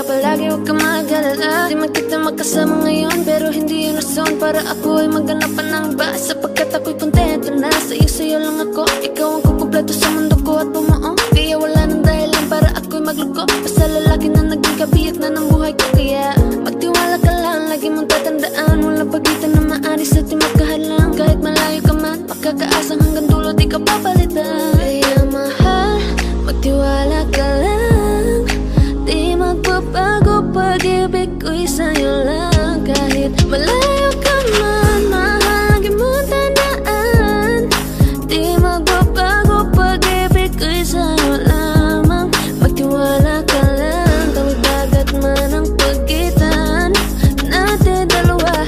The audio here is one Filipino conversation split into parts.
palagi, huwag ka mag-alala. Di man kita magkasama ngayon, pero hindi yun rason para ako ay maghanap pa ng iba. Sapagkat ako'y kontento na sa'yo lang ako. Ikaw ang kukumpleto sa mundo ko at bumuo. Kaya wala nang dahilan para ako'y magluko. Basta lalaki na naging kabiyak na ng buhay ko. Kaya magtiwala ka lang, lagi mong tatandaan, walang pagitan na maaris at di magkahalang. Kahit malayo ka man, makakaasang hanggang dulo di ka papalitan. Kaya mahal, magtiwala ka lang, di magbabago, pag-ibig ko'y sa'yo lang. Kahit malayo ka man, mahal, lagi mong tandaan, di magbabago, pag-ibig ko'y sa'yo lamang. Magtiwala ka lang, tawid dagat man ang pagitan natin dalawa.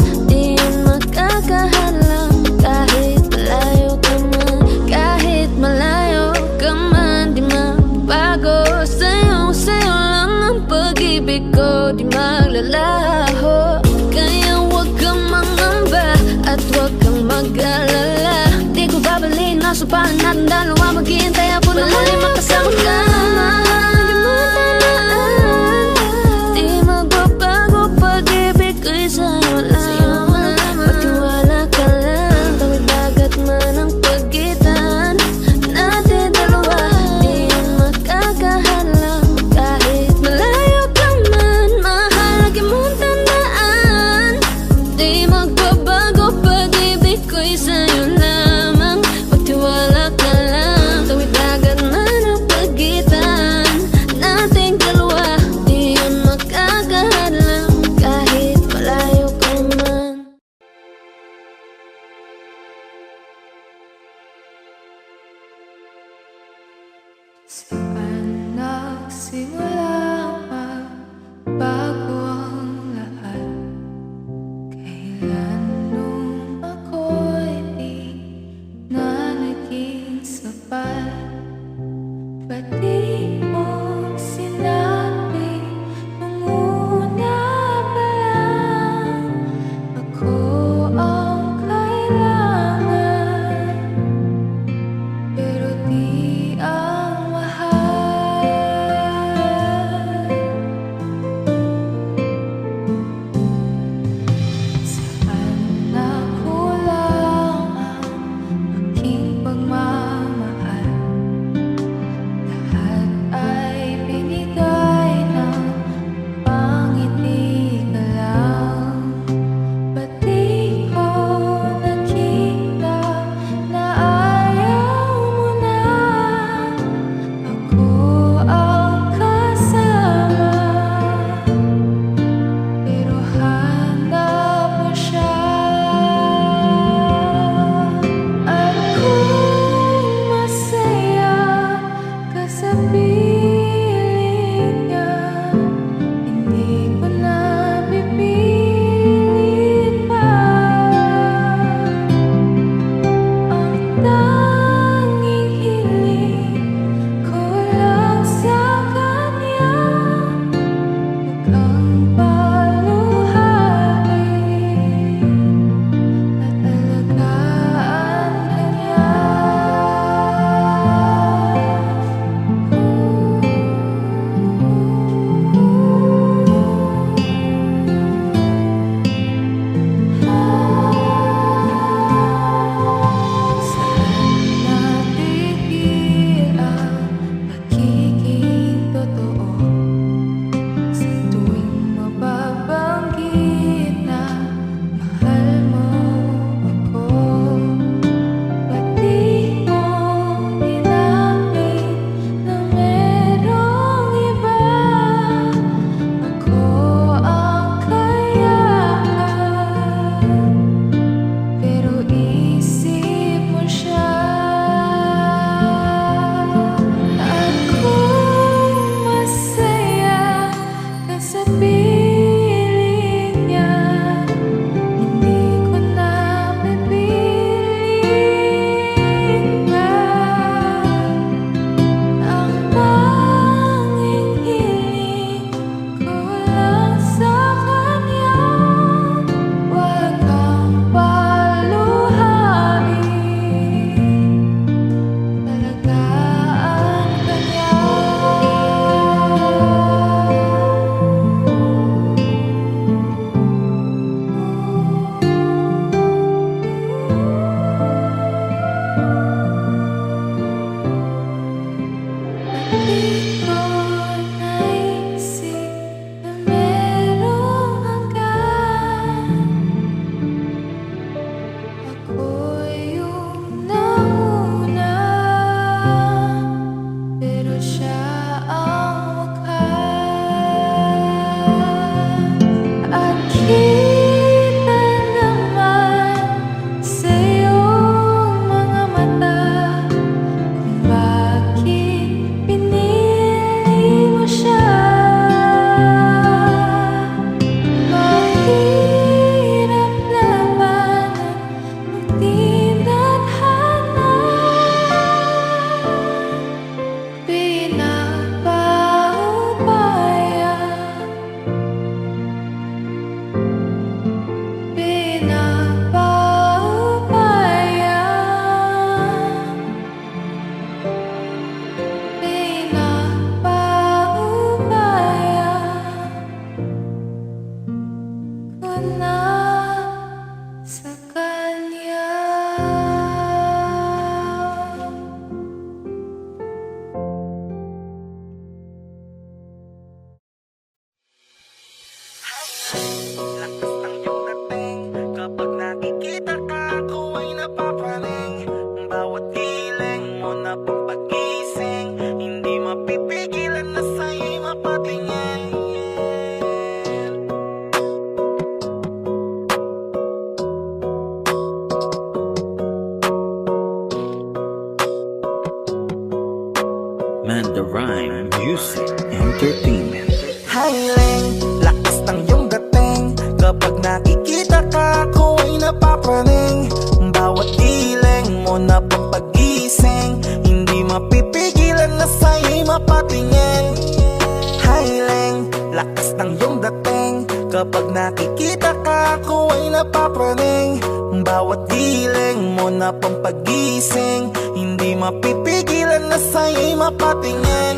Bawat giling mo na pampagising, hindi mapipigilan na sa'yo'y mapatingin.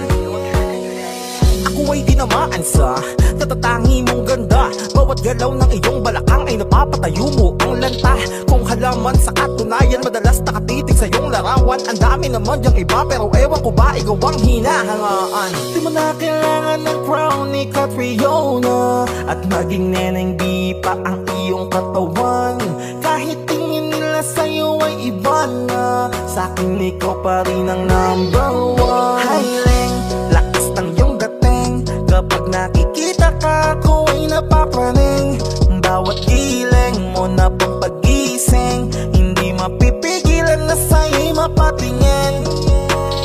Ako ay dinamaan sa natatangi mong ganda. Bawat galaw ng iyong balakang ay napapatayo mo ang lanta. Kung halaman sa katunayan, madalas nakatitig sa iyong larawan. Ang dami naman diyang iba, pero ewan ko ba ikaw ang hinahangaan. Di mo na kailangan ng crown ni Catriona, at maging neneng di pa ang iyong katawan. Kahit tingin nila sa'yo ay iba na, sa'kin ikaw pa rin ang number one. Hiling, lakas ng iyong dating, kapag nakikita ka ako ay napapraning. Bawat giling mo na pampagising, hindi mapipigilan na sa'yo'y mapatingin.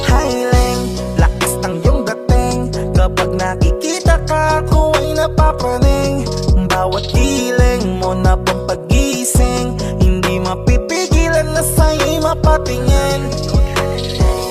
Hiling, lakas ng iyong dating, kapag nakikita ka ako ay napapraning. Bawat giling mo na pampagising, hindi mapipigilan na sa'yo'y mapatingin.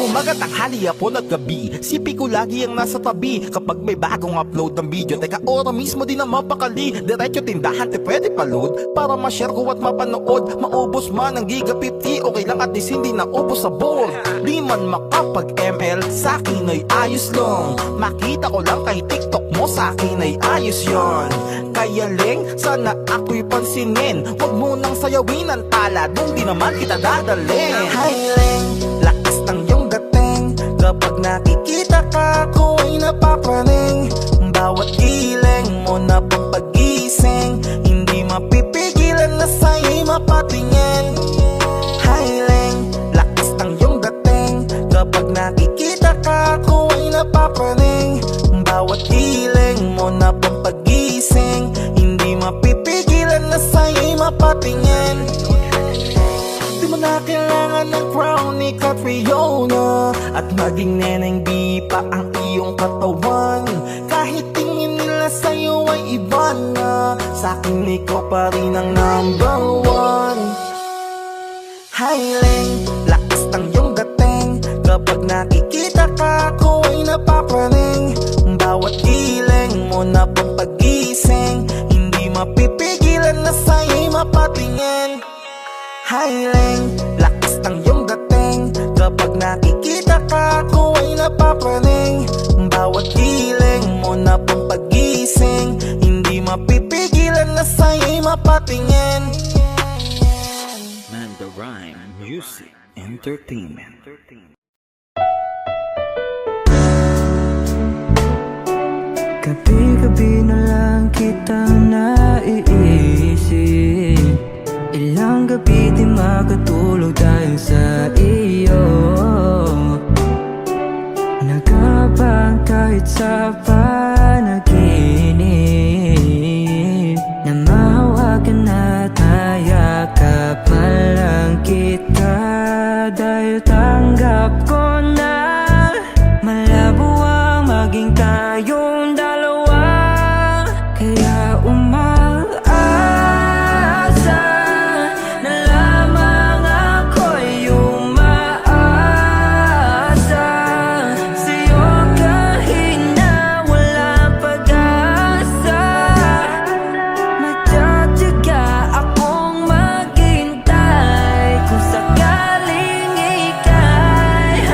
Umaga, tanghali, hapon at gabi, sipi ko lagi ang nasa tabi. Kapag may bagong upload ng video, teka ora mismo din na mapakali. Diretso tindahan, te pwede pa-load para ma-share ko at mapanood. Maubos man ang giga 50, okay lang at least hindi na ubos sa board. Di man makapag ML, sa'kin ay ayos lang. Makita ko lang kay TikTok mo, sa'kin ay ayos yon. Kaya Leng, sana ako'y pansinin. Huwag mo nang sayawin ang tala, dun di naman kita dadalhin. Hi Leng, lakas ng iyong dating, kapag nakikita ka ako ay napapraning. Bawat giling mo na pampagising, hindi mapipigilan na sa'yo'y mapatingin. Hiling, lakas ng iyong dating, kapag nakikita ka ako ay napapraning. Bawat giling mo na pampagising, hindi mapipigilan na sa'yo'y mapatingin. Di mo na kailangan ng crown ni Catriona, at maging neneng di pa ang iyong katawan. Kahit tingin nila sa'yo ay iba na, sa'kin ikaw pa rin ang number one. Hiling, lakas ng iyong dating, kapag nakikita ka ako ay napapraning. Bawat giling mo na pampagising, hindi mapipigilan na sa'yo'y mapatingin. Hiling, lakas ng iyong dating, kapag nakikita ka ako ay napapraning. Bawat giling mo na pampagising, hindi mapipigilan na sa'yo'y mapatingin. Manda Rhyme Music Entertainment. Gabi-gabi na lang kitang naiisip. Ilang gabi di makatulog dahil sa iyo. Nagkabang kahit sa panaginip, na mahawakan at hayakapan lang kita. Dahil tanggap ko na malabo ang maging tayong dalawa. Kaya umaasa na lamang ako'y umaasa sa'yo kahit na walang pag-asa. Magtsatsaga akong maghintay kung sakaling ika'y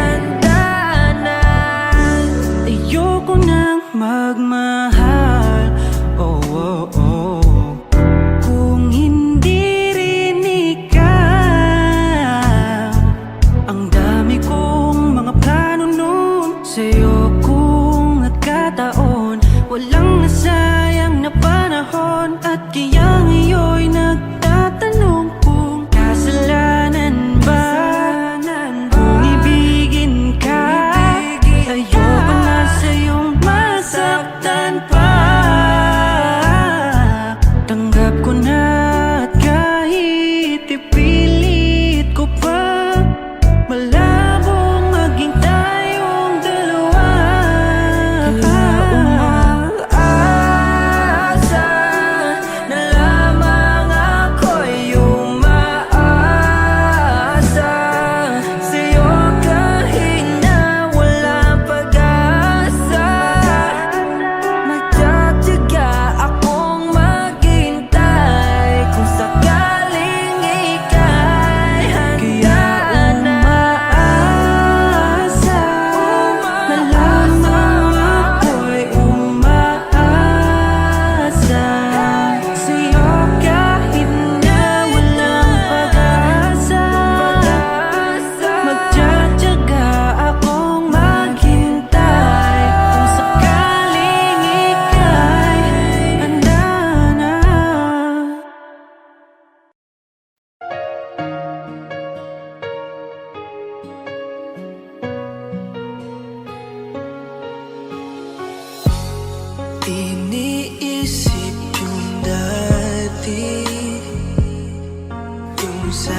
Yung sa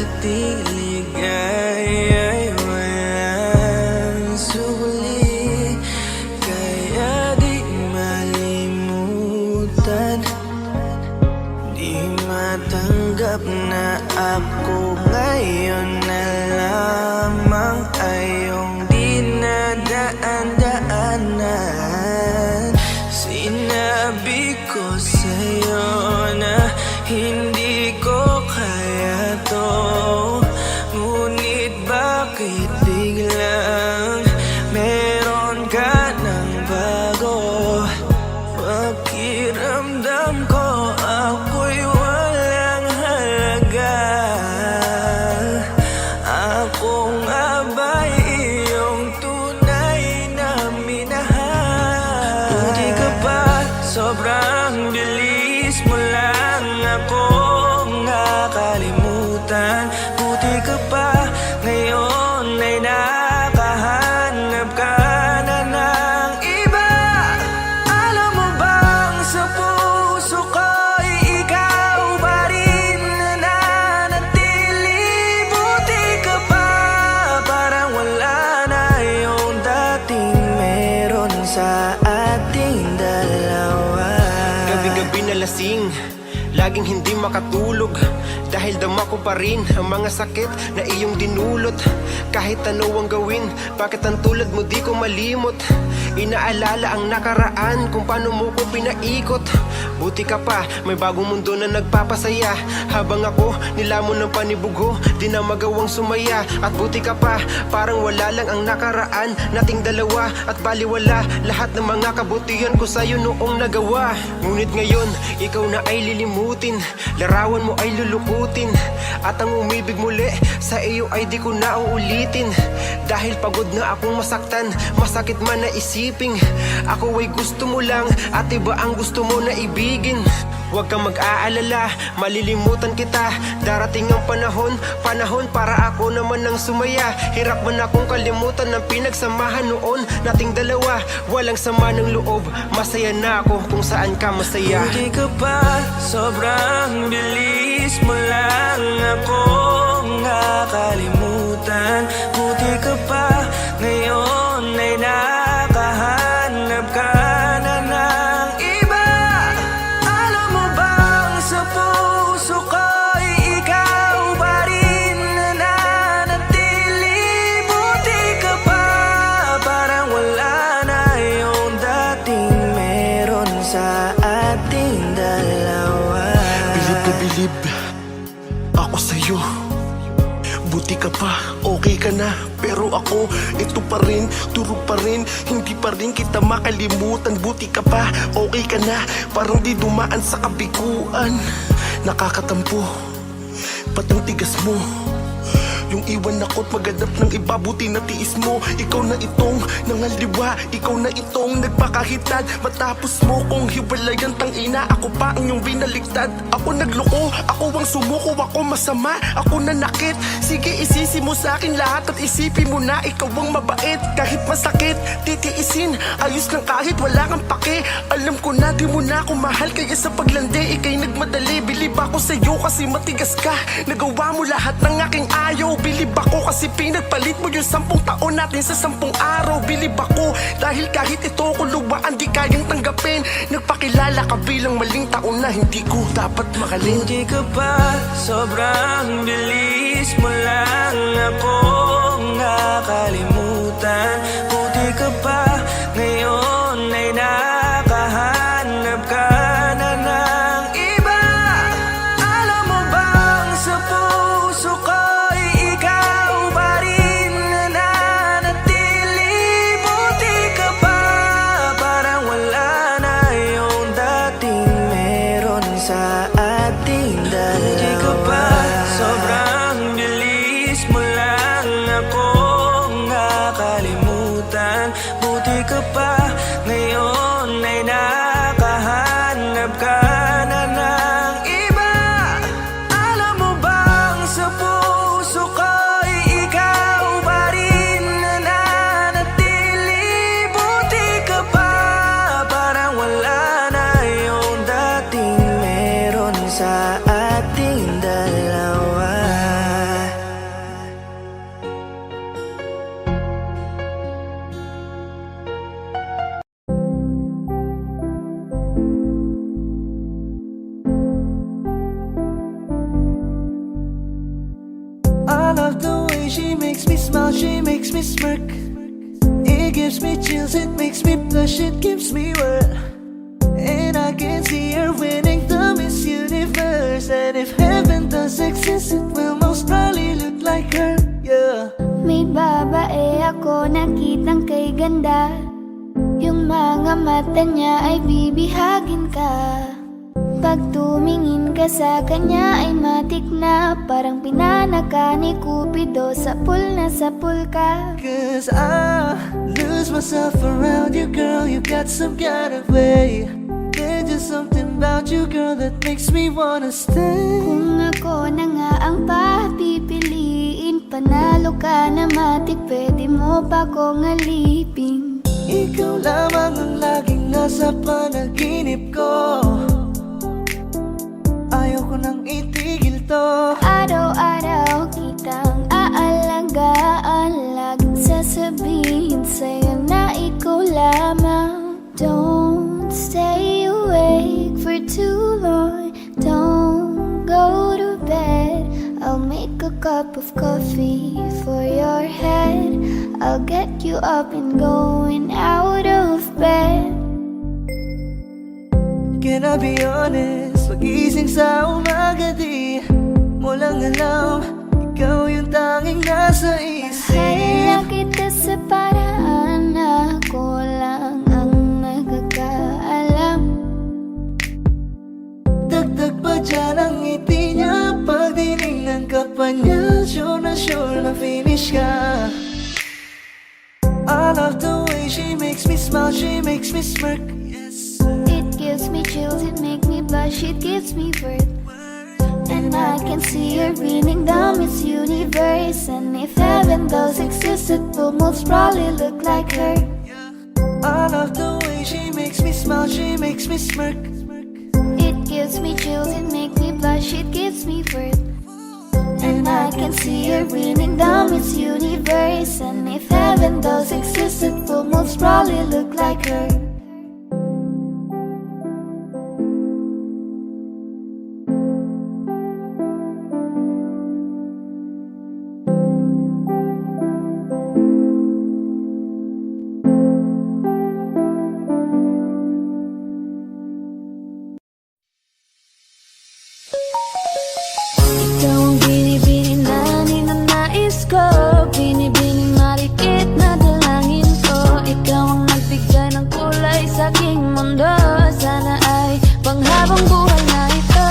ating ligaya'y walang suli, kaya di malimutan. Di matanggap na ako ngayon na lamang ay iyong dinadaan-daanan. Sinabi ko sa'yo na hindi ko kaya to, ngunit bakit biglang meron ka ng bago? Pakiramdam ko ako'y walang halaga. Ako nga ba'y iyong tunay na minahal? Buti ka pa, sobrang bilis mo lang akong nakalimutan. Buti ka pa, ngayon ay nakahanap ka na ng iba. Alam mo bang sa puso ko'y ikaw pa rin nananatili? Buti ka pa, parang wala na yung dating meron sa ating dalawa. Gabi-gabi na lasing, laging hindi makatulog, dahil dama ko pa rin ang mga sakit na iyong dinulot. Kahit ano ang gawin, bakit ang tulad mo di ko malimot? Inaalala ang nakaraan, kung paano mo ko pinaikot. Buti ka pa, may bagong mundo na nagpapasaya, habang ako nilamon ng panibugho, di na magawang sumaya. At buti ka pa, parang wala lang ang nakaraan nating dalawa, at baliwala lahat ng mga kabutihan ko sa'yo noong nagawa. Ngunit ngayon, ikaw na ay lilimutin, larawan mo ay lulukutin, at ang umibig muli sa iyo ay di ko na uulitin. Dahil pagod na akong masaktan, masakit man na isiping ako ay gusto mo lang at iba ang gusto mo na ibigin. Huwag kang mag-aalala, malilimutan kita. Darating ang panahon para ako naman ang sumaya. Hirap man akong kalimutan ng pinagsamahan noon nating dalawa. Walang sama ng loob, masaya na ako kung saan ka masaya. Buti ka pa, sobrang bilis mo lang akong nakalimutan. Buti ka pa, ngayon ay nakahanap ka na ng iba. Alam mo bang sa puso ko'y ikaw pa rin nananatili? Buti ka pa, parang wala na yung dating meron sa ating dalawa. Bilib na bilib ako sa'yo. Buti ka pa, okay ka na. Pero ako, ito pa rin, durog pa rin, hindi pa rin kita makalimutan. Buti ka pa, okay ka na, parang di dumaan sa kabiguan. Nakakatampo, ba't ang tigas mo? Yung iwan ako't maghanap ng iba, buti na tiis mo. Ikaw na itong nangaliwa, ikaw na itong nagpakahitad. Matapos mo kong hiwalayan, tangina, ako pa ang iyong binaligtad. Ako nagloko, ako ang sumuko, ako masama, ako nanakit. Sige, isisi mo sa akin lahat at isipin mo na ikaw ang mabait. Kahit masakit, titiisin, ayos lang kahit wala kang pake. Alam ko na di mo na ako mahal, kaya sa paglandi ikay nagmadali. Bilib ako sa'yo kasi matigas ka, nagawa mo lahat ng aking ayaw. Bilib ako kasi pinagpalit mo yung 10 taon natin sa 10 araw. Bilib ako dahil kahit ito ko luwaan di kayang tanggapin. Nagpakilala ka bilang maling taon na hindi ko dapat makalin. Buti ka pa, sobrang bilis mo lang akong nakalimutan. Buti ka pa, ngayon ay nakahanap ka na ng iba. Alam mo bang sa puso ko'y ikaw pa rin nananatili? Buti ka pa, parang wala na yung dating meron sa ating dalawa. Buti ka pa, sobrang bilis mo lang akong nakalimutan. Buti makes me smile, she makes me smirk. It gives me chills, it makes me blush, it gives me worth. And I can see her winning the Miss Universe. And if heaven does exist, it will most probably look like her, yeah. May babae ako nakitang kay ganda. Yung mga mata niya ay bibihagin ka. Pag tumingin ka sa kanya ay matik na. Parang pinanaka ni Cupido, sapul na sapul ka. Cause I lose myself around you, girl. You got some kind of way. There's just something about you, girl, that makes me wanna stay. Kung ako na nga ang papipiliin, panalo ka na matik, pwede mo pa kong alipin. Ikaw lamang ang laging nasa panaginip ko. Ayaw ko nang itigil to. Araw-araw kitang aalagaan, laging sasabihin sa'yo na ikaw lamang. Don't stay awake for too long, don't go to bed. I'll make a cup of coffee for your head. I'll get you up and going out of bed. Can I be honest? Pag-ising sa umaga di mo lang alam, ikaw yung tanging nasa isip. Mahal kita sa paraan na ako lang ang nagkakaalam. Dagdag pa dyan ang ngiti niya, pag dinignan ka pa niya, sure na finish ka. I love the way she makes me smile, she makes me smirk. It gives me chills, it makes me blush, it gives me worth. And I can see her winning the Miss Universe. And if heaven does exist, it will most probably look like her. I love the way she makes me smile, she makes me smirk. It gives me chills, it makes me blush, it gives me worth. And I can see her winning the Miss Universe. And if heaven does exist, it will most probably look like her. Ikaw ang binibini na ninanais ko, binibining marikit na dalangin ko. Ikaw ang nagbigay ng kulay sa aking mundo, sana ay panghabang buhay na ito.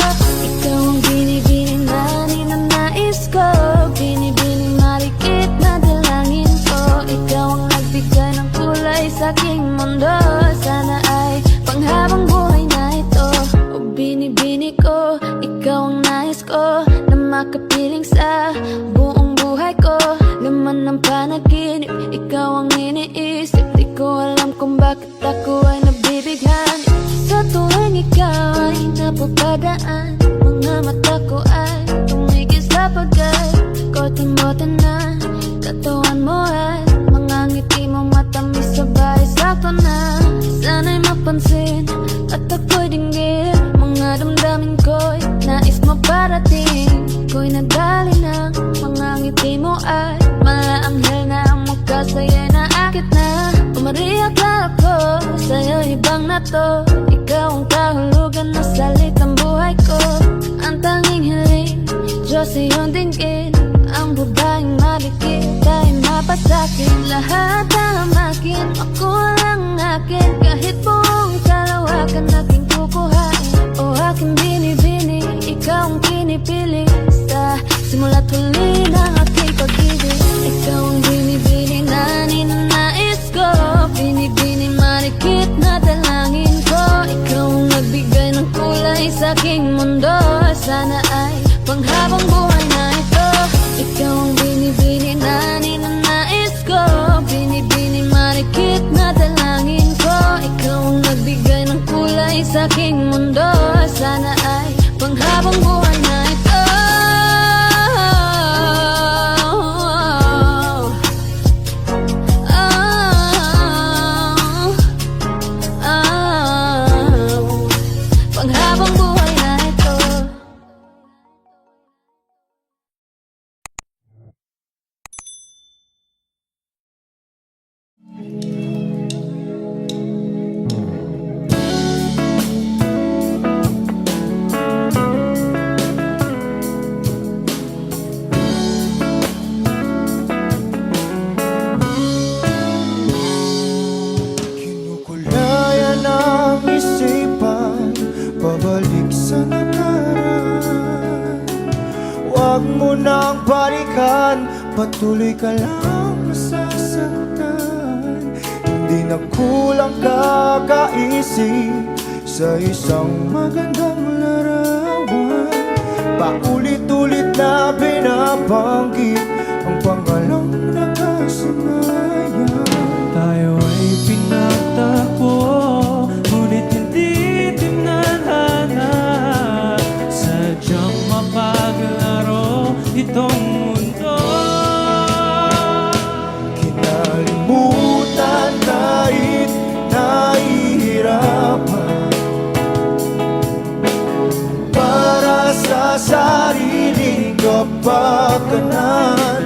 Ikaw ang binibini na ninanais ko, binibining marikit na dalangin ko. Ikaw ang nagbigay ng kulay sa aking mundo, sana ay panghabang buhay na ito. O binibini ko, ikaw ang nais ko na makapiling sa buong buhay ko. Laman ng panaginip, ikaw ang iniisip. Di ko alam kung bakit ako ay nabibighan. Sa tuwing ikaw ay napapadaan, mga mata ko ay tumigil sa pagkat kote-mote na katawan mo at mga ngiti mo matamis sabay sakto na. Sana'y mapansin at ako'y dinggin, mga damdamin ko'y nais mo parating. Ko'y nadali ng mga ngiti mo at malaanghel na ang mukha sa'yo'y naakit na. Umariyak lang ako sa'yo, ibang na to. Ikaw ang kahulugan na salitang buhay ko. Ang tanging hiling, Diyos iyong dinggin. Ang babaeng malikit ay mapasakit. Lahat ang akin, ako lang akin. Kahit buong kalawakan aking kukuhain. O aking binibini, ikaw ang pinipili. Sa simula't huli ng aking pag-ibig. Ikaw ang binibini na ninanais ko, binibini marikit na dalangin ko. Ikaw ang nagbigay ng kulay sa aking mundo, sana ay panghabang buhay na ito. Ikaw ang binibini na ninanais ko, binibini marikit na dalangin ko. Ikaw ang nagbigay ng kulay sa aking mundo, sana ay panghabang buhay na ito. Huwag mo nang balikan, patuloy ka lang masasaktan. Hindi na kulang kakaisip sa isang magandang larawan. Paulit-ulit na binabanggit ang pangalang nakasanayan. Tayo ay pinagtagpo, ngunit hindi tinadhana. Sadyang mapaglaro itong mundo. Kinalimutan kahit nahihirapan, para sa sariling kapakanan.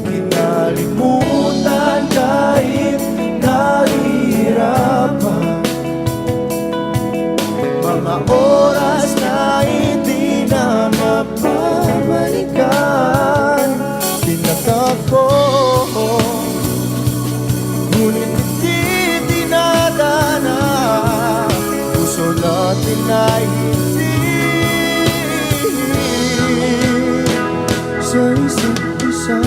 Kinalimutan kahit nahihirapan, mga oras na hindi na mapabalikan. Tinatagpo, ngunit hindi dinadana. Puso natin ay hindi sa isa't isa.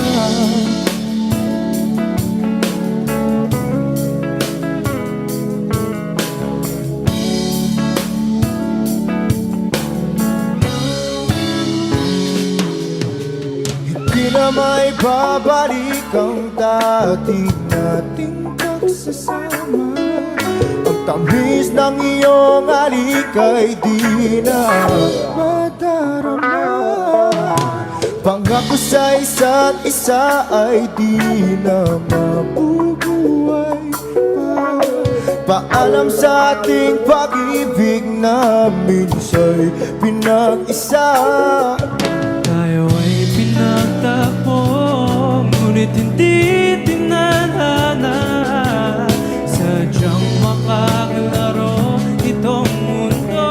Hindi na may babalik ang dating nating pagsasama. Ang tamis ng iyong halik ay di na madarama. Pangako sa isa't isa ay di na mabubuhay pa. Paalam sa ating pag-ibig na minsa'y pinag-isa. Tayo ay pinagtagpo, ngunit hindi tinadhana. Sadyang makaglaro itong mundo.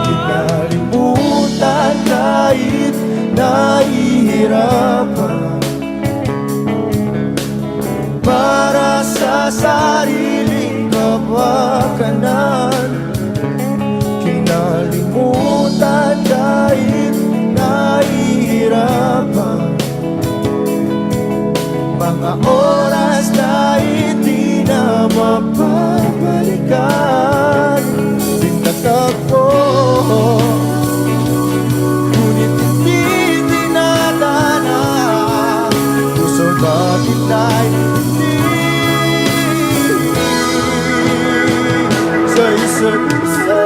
Kinalimutan kahit nahihirapan, para sa sariling kapakanan. Kinalimutan kahit nahihirapan, mga oras na hindi na mapabalikan. Tinatagpo, ngunit hindi dinadana. Puso natin ay hindi sa isa't isa.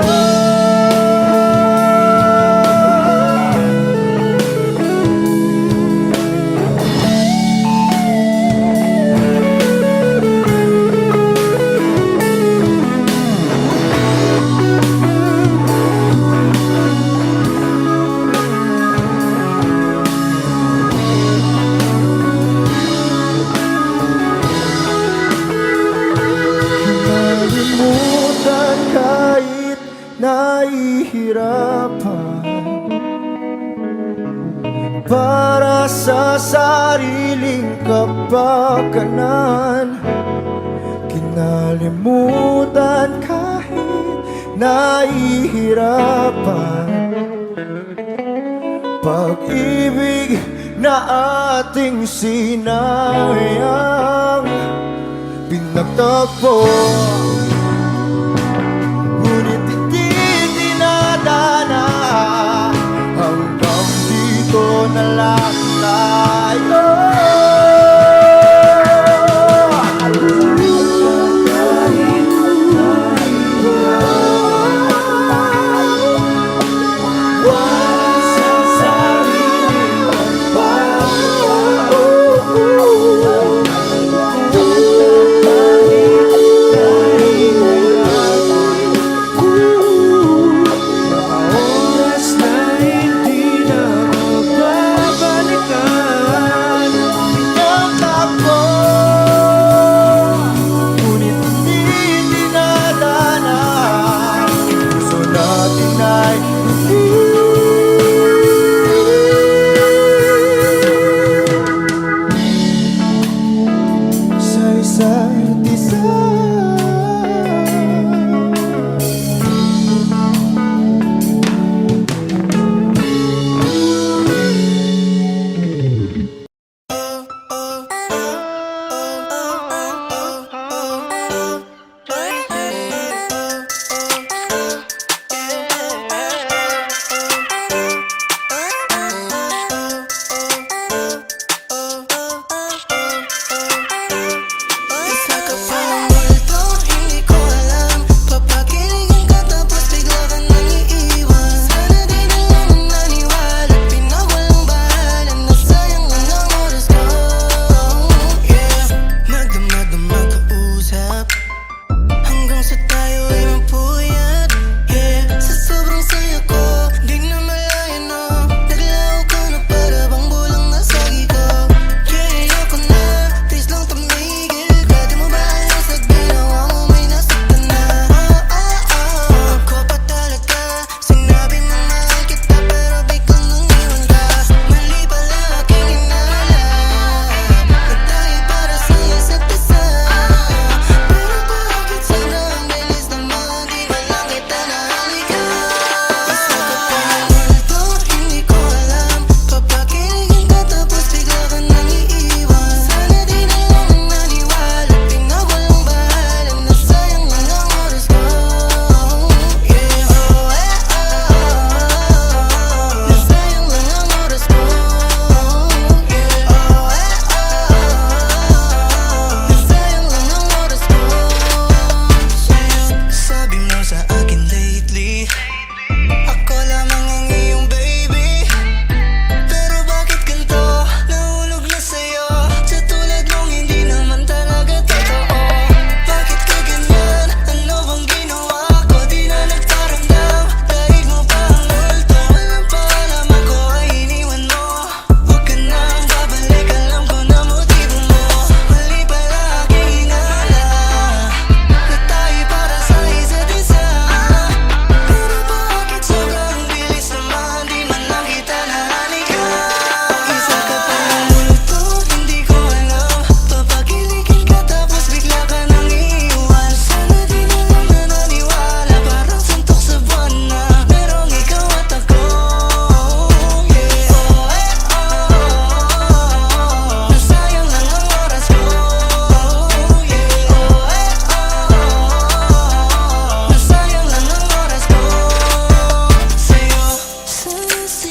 Kinalimutan kahit nahihirapan, para sa sariling kapakanan. Kinalimutan kahit nahihirapan, pag-ibig na ating sinayang. Pinagtagpo, ngunit hindi dinadana. Hanggang dito na lang tayo.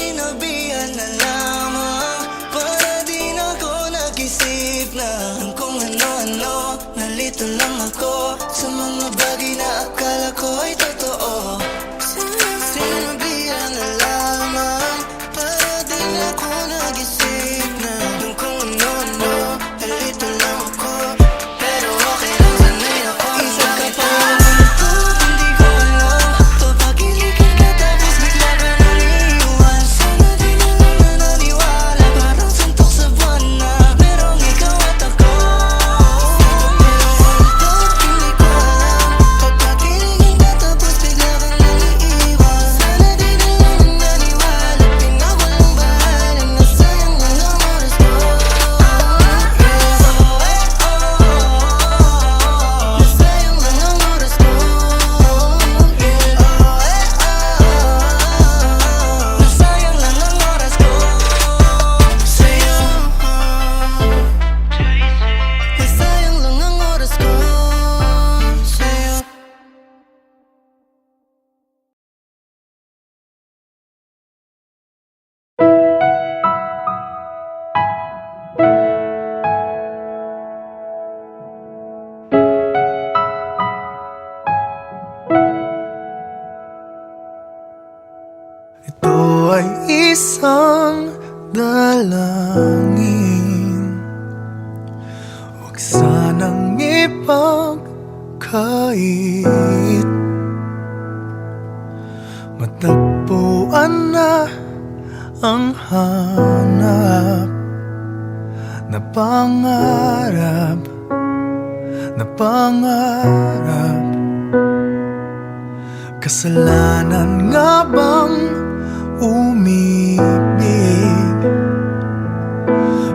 sinabihan na lamang para di na ako nag-isip na ng kung ano-ano. Nalito lang ako sa mga bagay na akala ko ay totoo. Sinabihan na lamang para di na ako nag-isip na ng kung ano-ano. Nalito lang ako, pero okay lang, sanay ako. Isa ka pa ito, hindi ko alam. Papagilikan ka tapos bigla ka nang iiwan. Sana di na lang na naniwala, parang suntok sa buwan na merong ikaw at ako. Pero ito, hindi ko alam. Papagilikan ka tapos bigla ka nang iiwan. Sana di na lang na naniwala, pinawalang bahala, nasayang lang ang oras ko. Nasayang lang ang oras ko. Nasayang lang ang oras ko sa'yo. Nasayang lang ang oras ko sa'yo. Ito ay isang dalangin, huwag sanang ipagkait. Matagpuan na ang hanap na pangarap, na pangarap. Kasalanan nga bang umibig?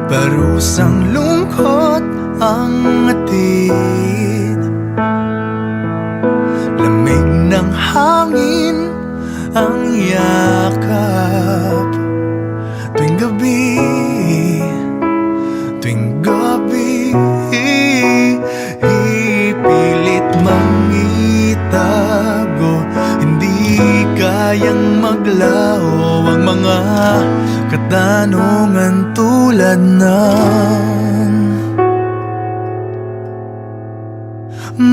Parusang lungkot ang atid, lamig ng hangin ang yakap. Tuwing gabi, tuwing gabi, ipilit mangitago. Hindi kayang maglaho ang mga katanungan tulad ng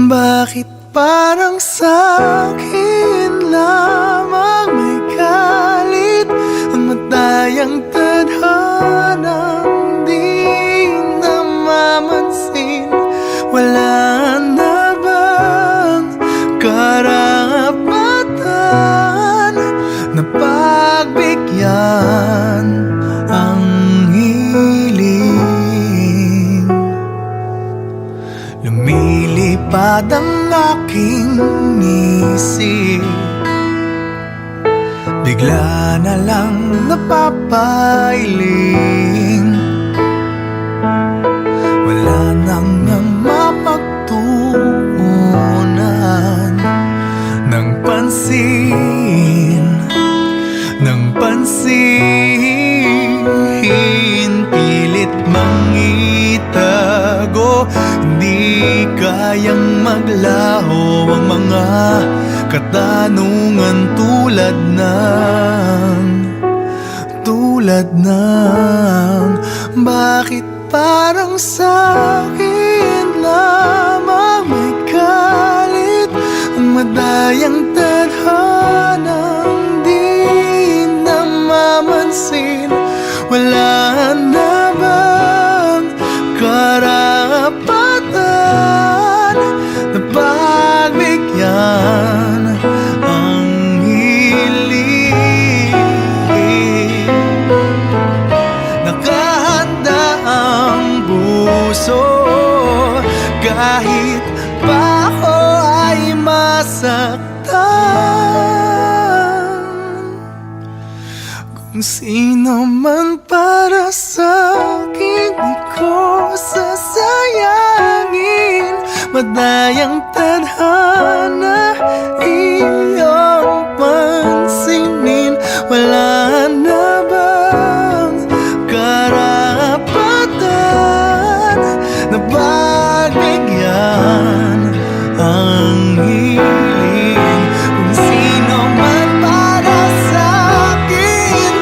bakit parang sa'kin lamang may galit ang matayang tadhanang di namamansin? Wala na bang karapatan na pagbigyan ang hiling? Lumilipad ang aking isip, bigla na lang napapailing. Wala nang mapagtuunan ng pansin, ng pansin. Pilit mangitago, hindi kayang maglaho ang mga katanungan tulad ng bakit parang sa'kin lamang may galit ang madayang tadhanang di namamansin? Wala na bang karapatan na pagbigyan ang hiling? Nakahanda ang puso kahit pa ako ay masaktan. Kung sino man para sa'kin, di ko sasayangin. Madayang tadhana, iyong pansinin. Wala na bang karapatan na pagbigyan ang hiling? Kung sino man para sa'kin,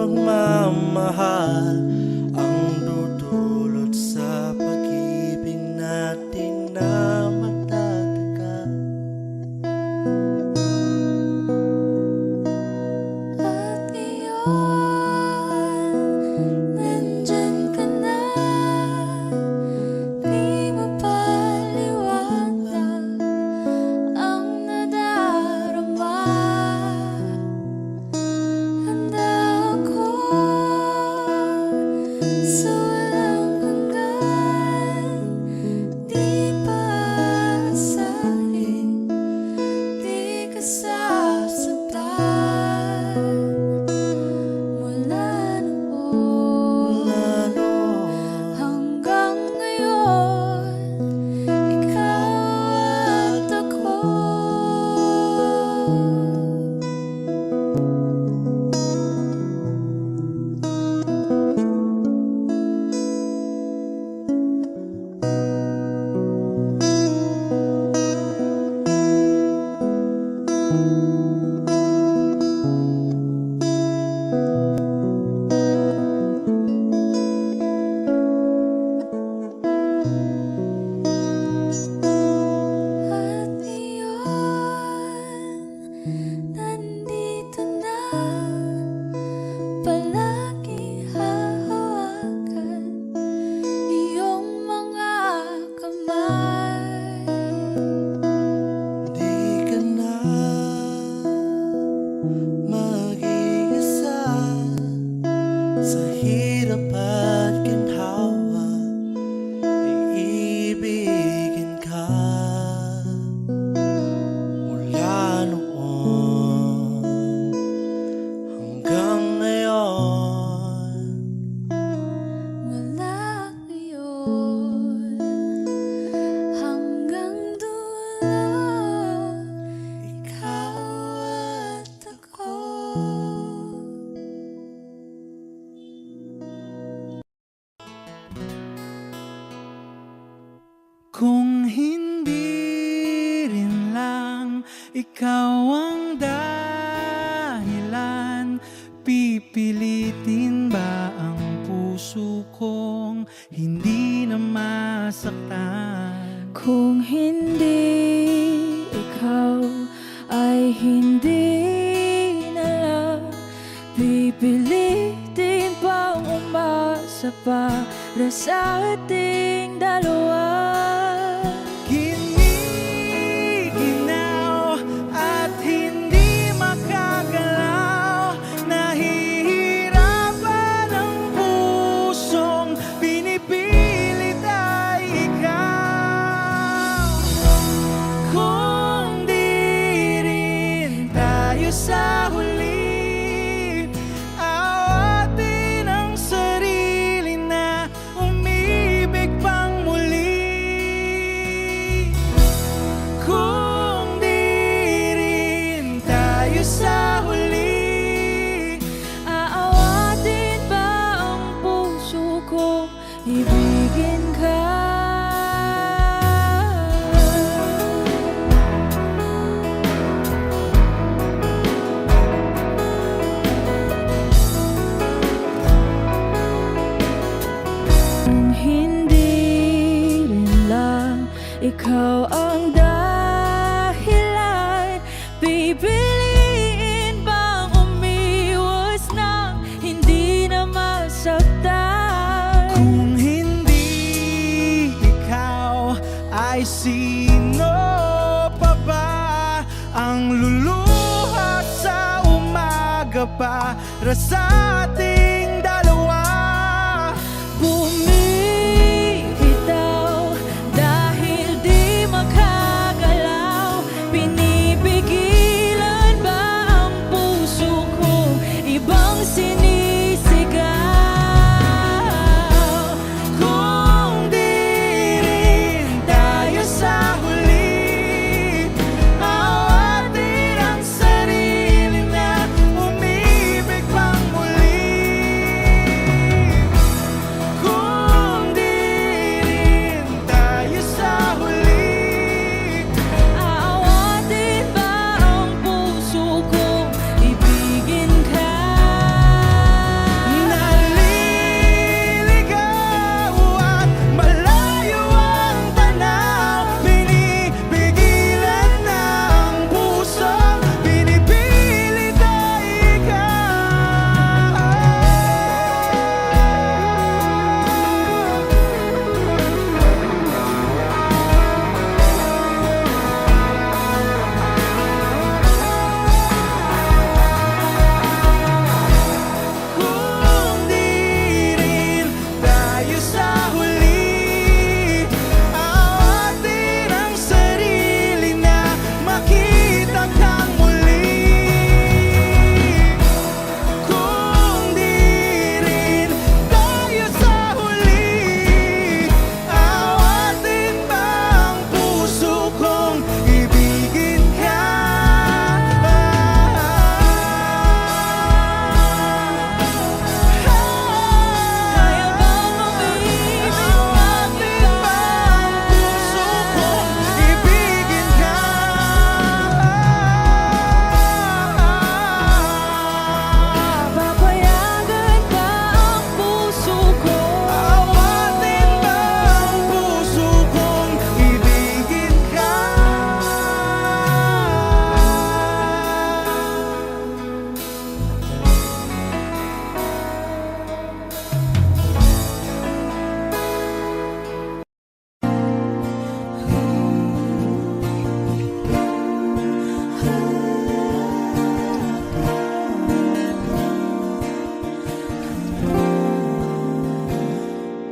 pagmamahal ang dudulot sa pag-ibig natin na matatagal. At ngayon, nandyan ka na. Di mo paliwanag ang nadarama. Handa ako sa walang hanggan. Di pa asahin, di ka sasaktan. Mula noon hanggang ngayon, ikaw at ako. At ngayon, nandito na. Palagi hahawakan iyong mga kamay. Di ka na mag-iisa sa hirap at ginhawa. Iibigin ka mula noon hanggang ngayon. Mula ngayon hanggang dulo, ikaw at ako. Kung hindi rin lang ikaw ang dahilan, pipilitin ba ang puso kong hindi na masaktan? Kung hindi ikaw ay hindi na lang, pipilitin pang umasa para sa ating dalawa. Giniginaw at hindi makagalaw, nahihirapan ang pusong pinipilit ay ikaw. Kung di rin tayo sa huli, awatin ang sarili na umibig pang muli. Kung di rin tayo sa huli, Aawatin ba ang puso ko, ibigin ka? Kung hindi rin lang ikaw ang dahilan, pipiliin bang umiwas nang hindi na masaktan? kung hindi ikaw, ay sino pa ba ang luluha sa umaga para sa ating dalawa? Bumibitaw dahil di makagalaw, pinipigilan ba ang puso ko, ibang sinisigaw? Kung di rin tayo sa huli, awatin ang sarili na umibig pang muli.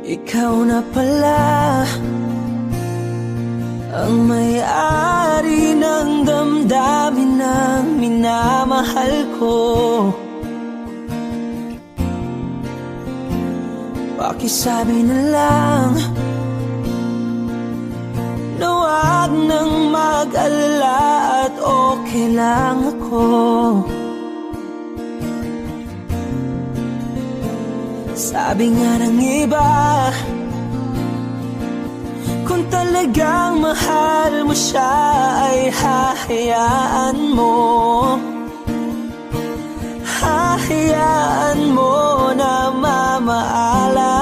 ikaw na pala ang may-ari ng damdamin ng minamahal ko. Pakisabi na lang na wag nang mag-alala at okay lang ako. Sabi nga ng iba, kung talagang mahal mo siya ay hahayaan mo. Hahayaan mo na mamaalam.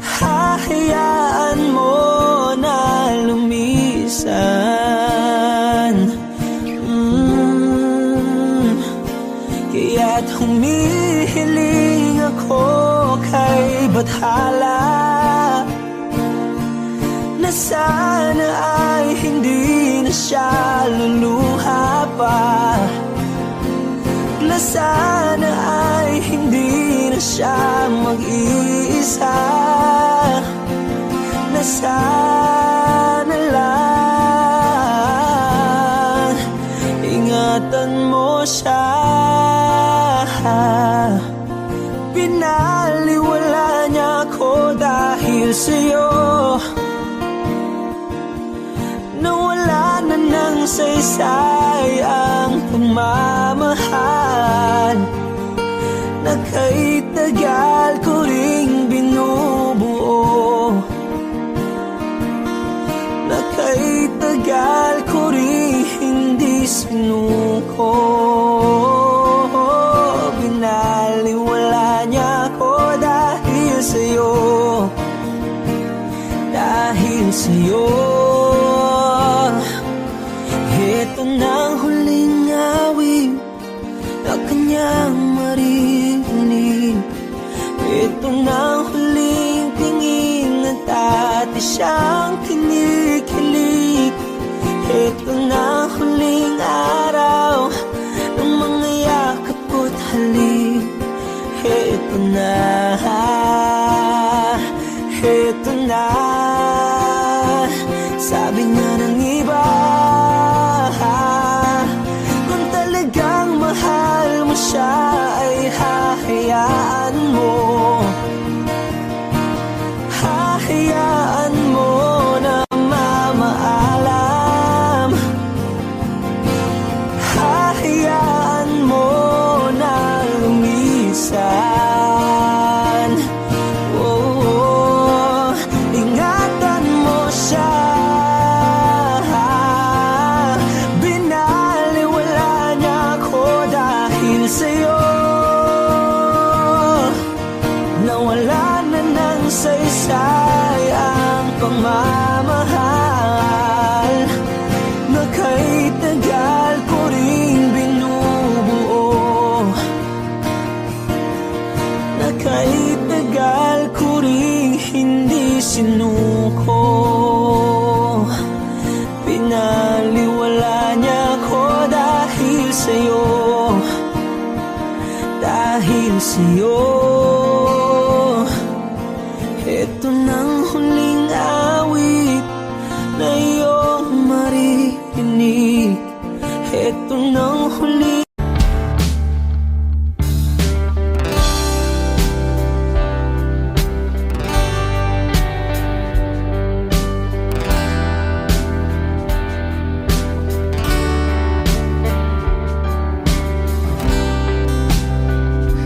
Hahayaan mo na lumisan. Kaya't humihiling ako kay Bathala na sana ay hindi na siya luluha pa, na sana ay hindi na siya mag-iisa, na sana lang ingatan mo siya. Pinaliwala niya ako dahil sa'yo, nawala na ng saysay ang pagmamahal na kay tagal ko ring binubuo, na kay tagal ko ring hindi sinuko. Binaliwala niya ako dahil sa'yo, dahil sa'yo. Ito na ang huling awit na kanyang marinig. Ito na ang huling tingin at dati siyang kinikilig. Ito na ang huling araw ng mga yakap ko't halik. Ito na, ito na. Sabi nga ng iba, kung talagang mahal mo siya ay hahayaan mo. Hahayaan mo na mamaalam. Hahayaan mo na lumisan. Oh, ingatan mo siya. Binaliwala niya ako dahil sa'yo, nawala na ng saysay ang pagmamahal na kay tagal ko ring binubuo, na kay tagal ko ring hindi sinuko. Pinaliwala niya ako dahil sa'yo, dahil sa'yo. Ito nang huling awit na iyong maririnig. Ito nang huling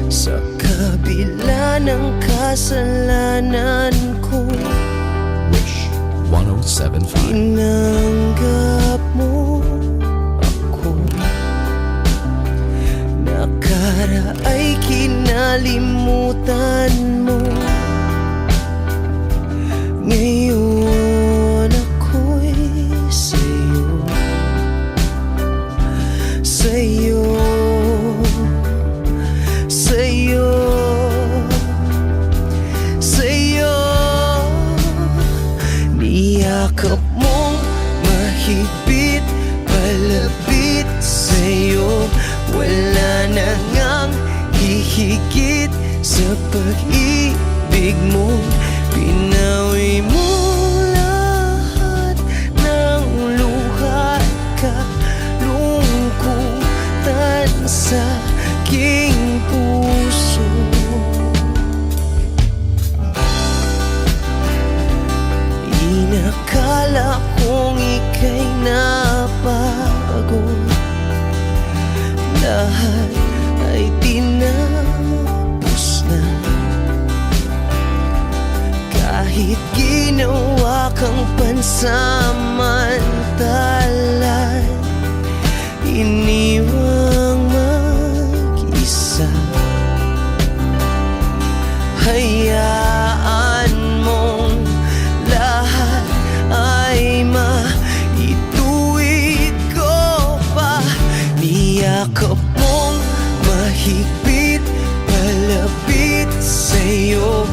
sa kabila ng kasalanan ko. Wish 1075. Tinanggap mo ako, nakaraay kinalimutan mo. Ngayon ako'y sa'yo, sa'yo, sa'yo, sa'yo. Niyakap mong mahigpit, palapit sa'yo. Wala na ngang hihingi mahigit sa pag-ibig mo. Pinawi mo lahat ng luha at kalungkutan sa aking puso. Inakala kong ika'y napagod, lahat ay tinapos na. Kahit ginawa kang pansamantalan, iniwang mag-isa. Hayaan mong lahat ay maituwid ko pa. Niyakap mong mahigpit, palapit sa'yo.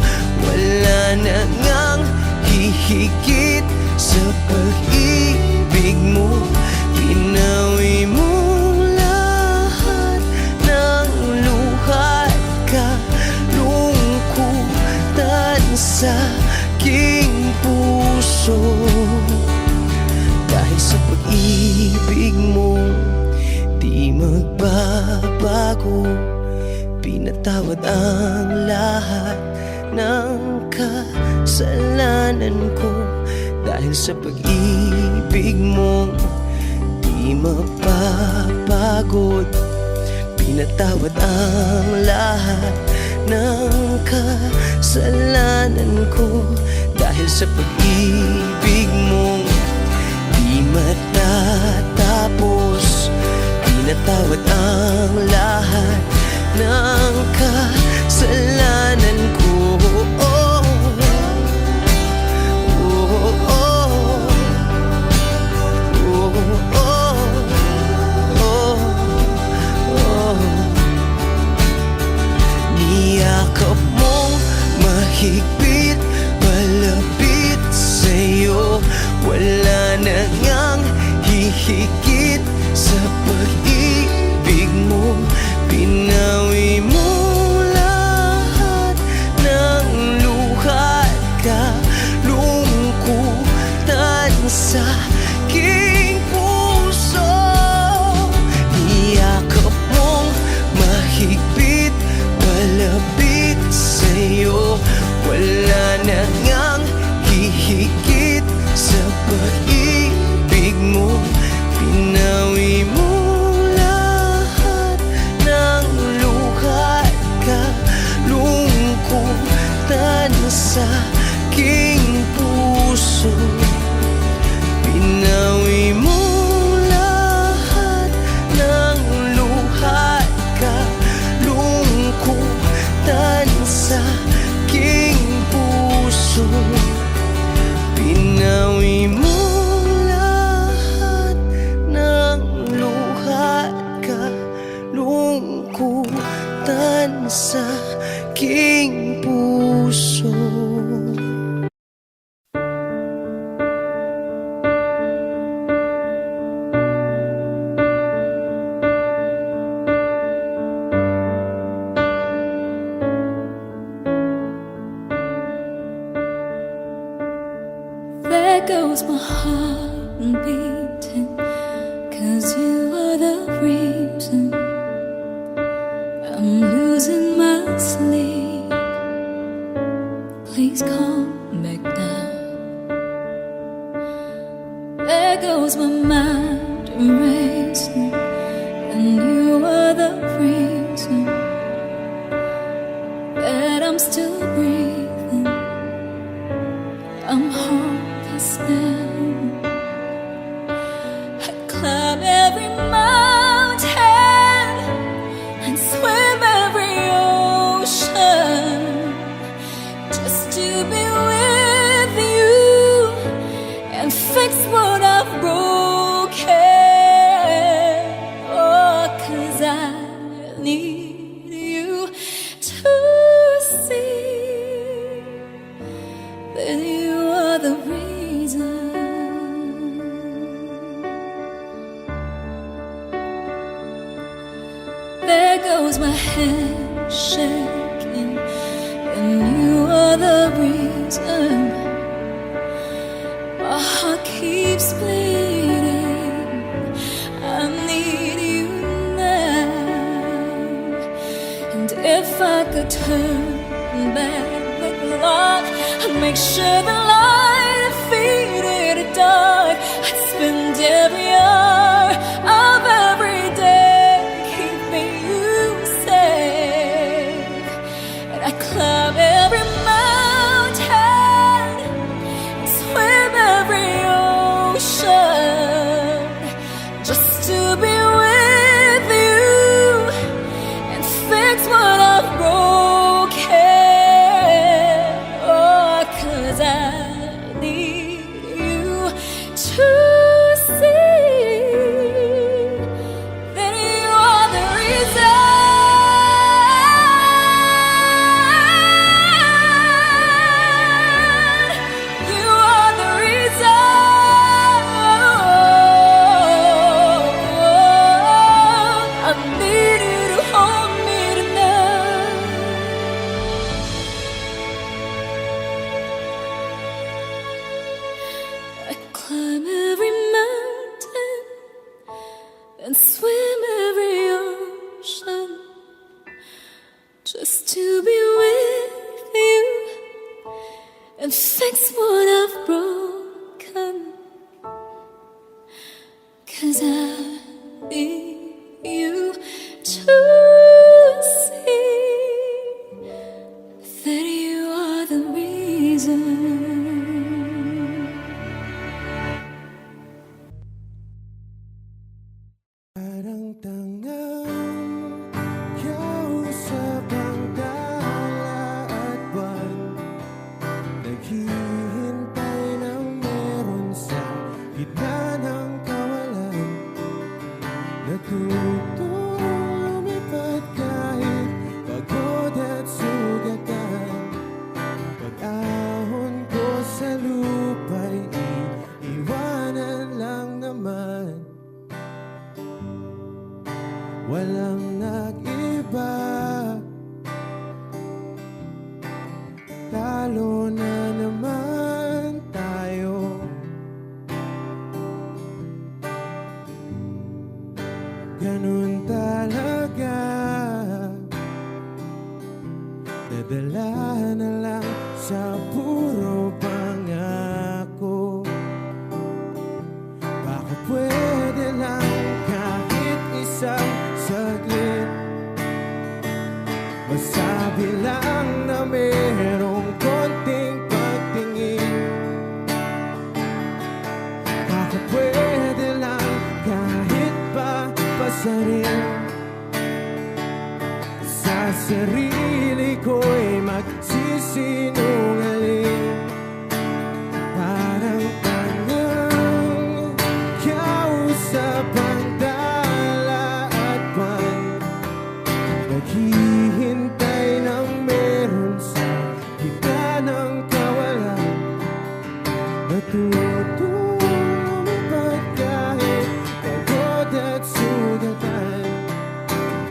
Wala na ngang hihigit sa pag-ibig mo. Pinawi mo lahat ng luha at kalungkutan sa aking puso. Dahil sa pag-ibig mo di magbabago, pinatawad ang lahat ng kasalanan ko. Dahil sa pag-ibig mo di mapapagod, pinatawad ang lahat ng kasalanan ko. Dahil sa pag-ibig mo di matatapos, pinatawad ang lahat ng kasalanan ko. Oh, oh, oh, oh, oh, oh, oh. Niyakap mong mahigpit, palapit sa'yo. Wala na ngang hihigit sa pag-ibig mo. Pinawi mo lahat ng luha at kalungkutan sa aking puso. Niyakap mong mahigpit, palapit sa'yo. Wala na ngang hihigit sa pag-ibig mo. Pinawi mo lahat ng luha at kalungkutan sa aking puso. Pinawi mo lahat ng luha at kalungkutan sa aking puso. Pinawi mo lahat ng luha at kalungkutan sa aking puso. There goes my heart beating, 'cause you are the reason I'm losing my sleep. Please come back now. There goes my mind racing, and you are the reason that I'm still breathing. I'm hopeless now. I'd climb every mountain and swim every ocean just to be with If I could turn back the clock, I'd make sure the light defeated the dark. I'd spend every hour of every day keeping you safe, and I'd climb every mountain and swim every ocean just to be with you and fix what I've broken. Oh, 'cause I need you to see that you are the reason. You are the reason. I need you to hold me tonight. I climb every mountain and swim every ocean just to be with you and fix what I've broken. 'Cause I need you to see that you are the reason. Parang tangang kausap ang dala at buwan, naghihintay ng meron sa gitna ng kawalan. Natutong lumipad kahit pagod at sugatan. Pag-ahon ko sa lupa'y iiwanan lang naman. Walang nag-iba, talo na naman tayo. Ganun talaga, nadala na lang sa puro pangako. Baka pwede lang kahit isang saglit, masabi lang na merong konting pagtingin. Baka pwede lang kahit pa pasarin. Sa sarili ko'y magsisinungaling. Parang tangang kausap ang dala at buwan, naghihintay ng meron sa gitna ng kawalan. Natutong lumipad kahit pagod at sugatan.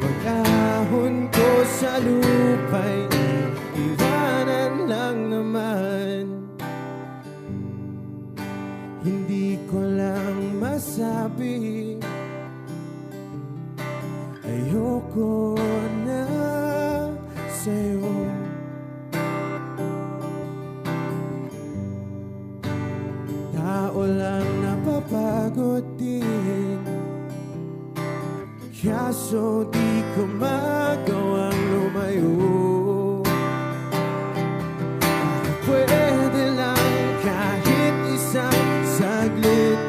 Pag-ahon ko sa lupa'y iwanan lang naman. Hindi ko lang masabi, ayoko na sa'yo. Tao lang napapagod din, kaso di ko magawang lumayo. Pwede lang kahit isang saglit,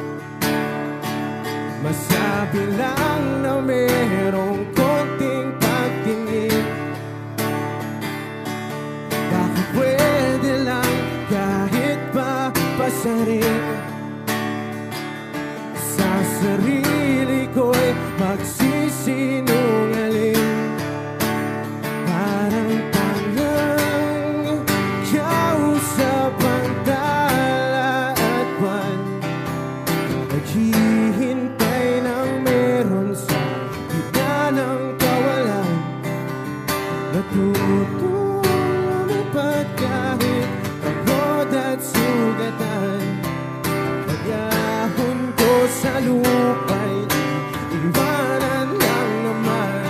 masabi lang na merong konting pagtingin. Baka pwede lang kahit pa pasarin. Sa sarili ko'y magsisinungaling. Parang tangang kausap ang dala at buwan, naghihintay ng meron sa gitna ng kawalan. Natutong lumipad kahit pagod at sugatan. Pag-ahon ko sa lupa'y iwanan lang naman.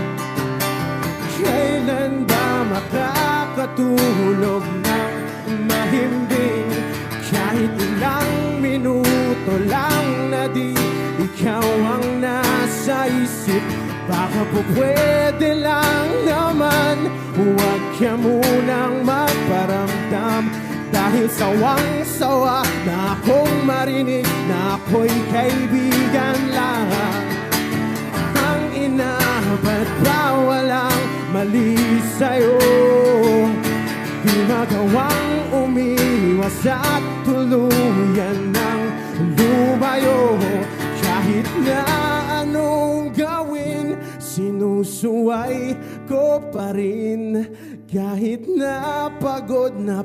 Kailan ba matulog ng mahimbing. Kahit ilang minuto lang na di ikaw ang nasa isip, baka po pwede lang naman huwag ka munang magparamdam. Dahil sawang-sawa na akong marinig na ako'y kaibigan lang. Ang ina, ba't ba walang mali sa'yo? Di magawang umiwas at tuluyan ng lumayo. Kahit na anong gawin, sinusuway ko pa rin. Kahit na pagod na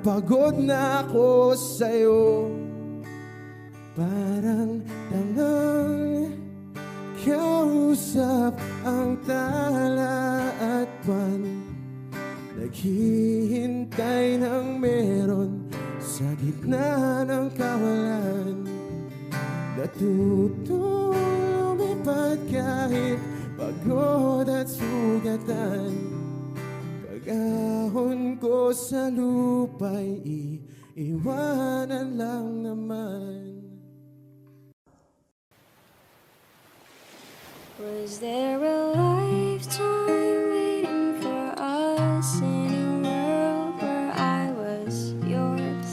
ako sa'yo. Parang tangang kausap ang tala at buwan, naghihintay ng meron sa gitna ng kawalan. Natutong lumipad kahit pagod at sugatan. Pag-ahon ko sa lupa'y iiwanan lang naman. Was there a lifetime waiting for us in a world where I was yours?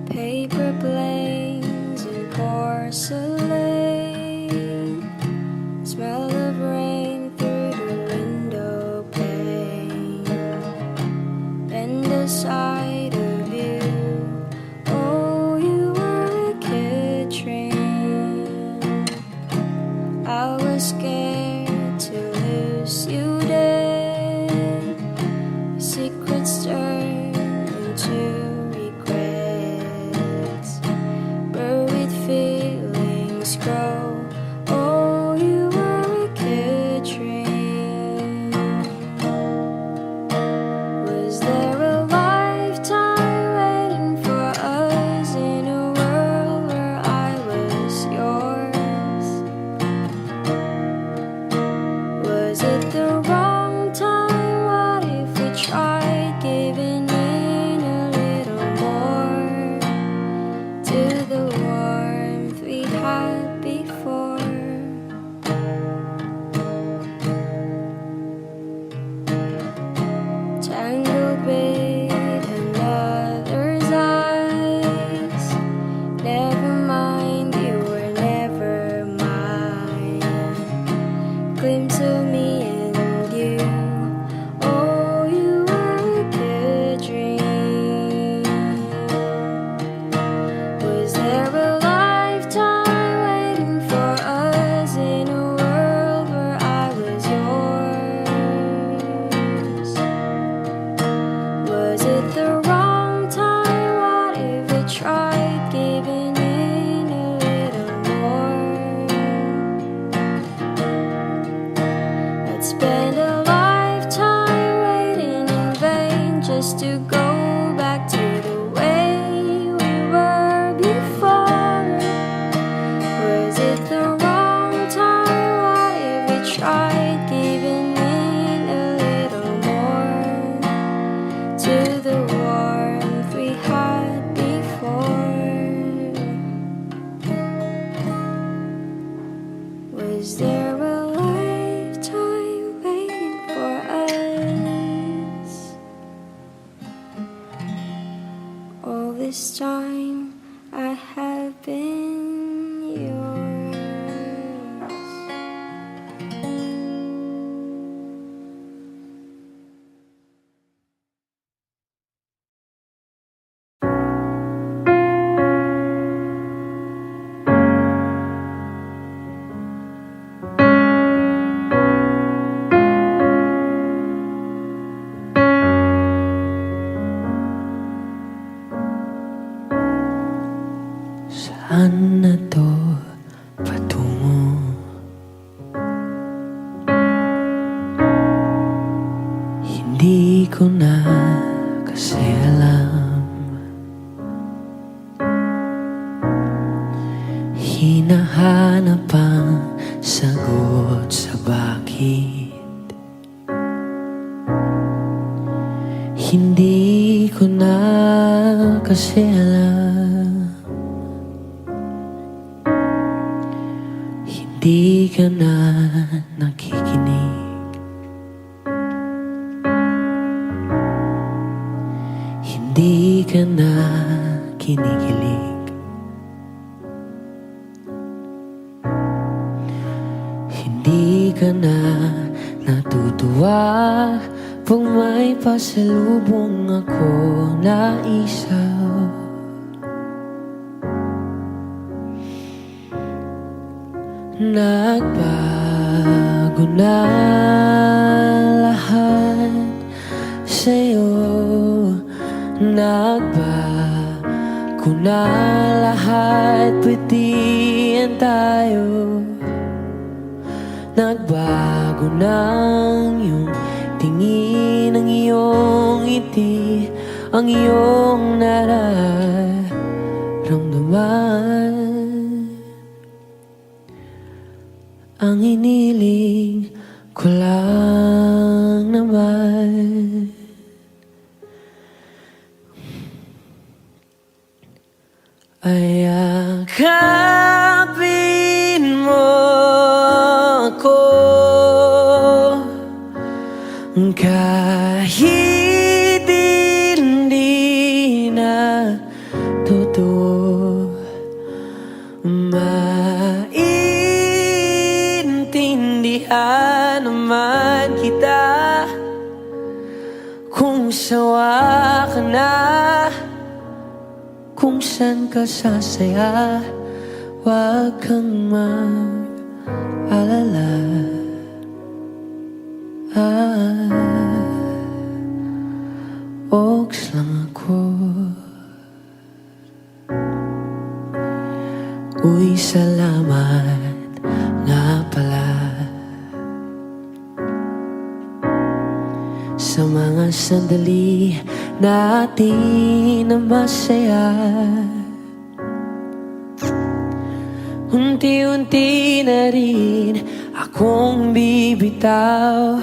Paper planes and porcelain, smell of rain through the window pane, and the sight of you. Oh, you were a kid train. I was scared to lose you dead. Secrets turn into regrets. Buried feelings grow. Oh, you were a kid train. Was there a lifetime waiting for us in a world where I was yours? Was it the wrong time? What if we tried giving in a little more to the warmth we had before? Tangled with another's eyes. Never mind, you were never mine. Glimpse of me and you. Oh, you were a good dream. Was there a lifetime waiting for us in a world where I was yours? Was it the wrong time? What if we tried giving in a little more? I'd spend a lifetime waiting in vain just to go back to the way we were before. Was it the wrong time? What if we tried giving in a little more to the warmth we had before? Was there a lifetime waiting for us? All this time I have been yours. Saan na to Hinahanap ang sagot sa bakit. Hindi ko na kasi alam. Hindi ka na nakikinig. Hindi ka na kinikilig. Hindi ka na natutuwa pag may pasalubong ako na isaw. Nagbago na lahat sa'yo. Nagbago na lahat, pwedihan tayo. Nagbago na ang iyong tingin, ang iyong ngiti, ang iyong nararamdaman. Ang iniling ko lang naman ay yakapin mo ako kahit hindi na totoo. Maintindihan naman kita kung sawa ka na, kung saan ka sasaya. Huwag kang mag-alala. Oaks lang ako. Uy, salamat nga pala sa mga sandali natin na masaya. Unti-unti na rin akong bibitaw,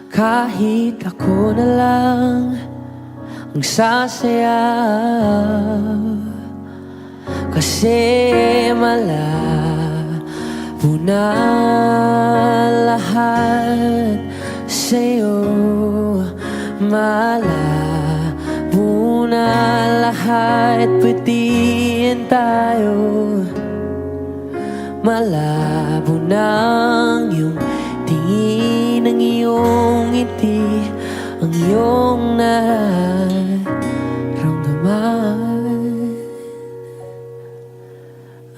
kahit ako na lang ang sasayaw. Kasi malabo na lahat sa'yo. Malabo na lahat, pwedihan tayo. Malabo na ang iyong tingin, ang iyong ngiti, ang iyong nararamdaman.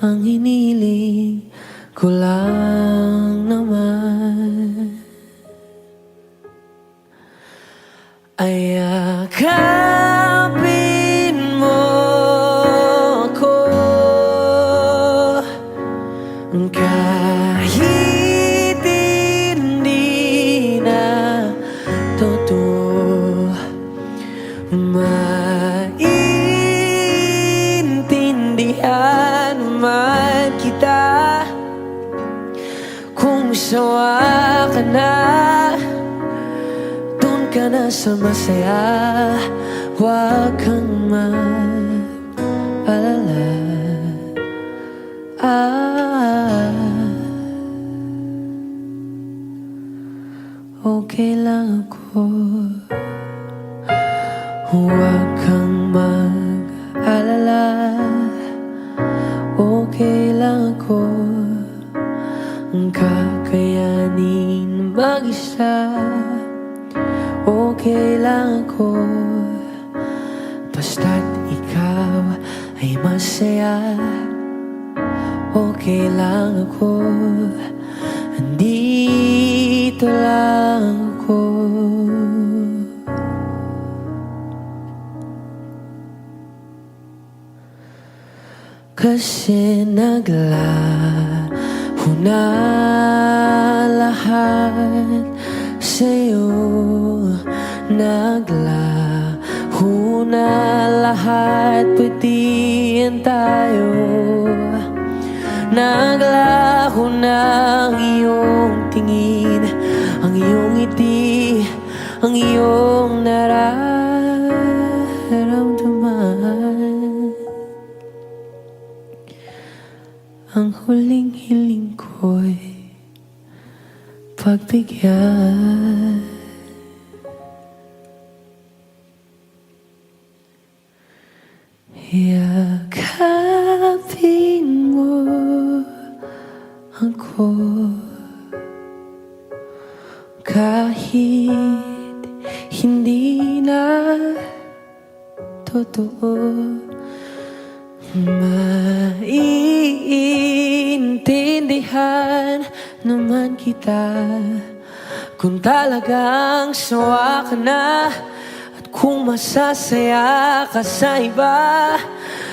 Ang hiniling ko lang naman ay yakapin mo ako kahit hindi na totoo. Maintindihan naman kita kung sawa ka na, dun ka na sa masaya. Huwag kang mag-alala. Okay lang ako. Huwag kang mag-alala. Okay lang ako. Kakayanin mag-isa. Okay lang ako. Basta't ikaw ay masaya. Okay lang ako. Andito lang ako. Kasi naglaho na lahat sa'yo. Naglaho na lahat, pwedihan tayo. naglaho ng iyong tingin, ang iyong ngiti, ang iyong nararamdaman. Ang huling hiling ko'y pagbigyan. Yakapin mo ako kahit hindi na totoo. Maiintindihan naman kita kung talagang sawa ka na. Kung masasaya ka sa iba,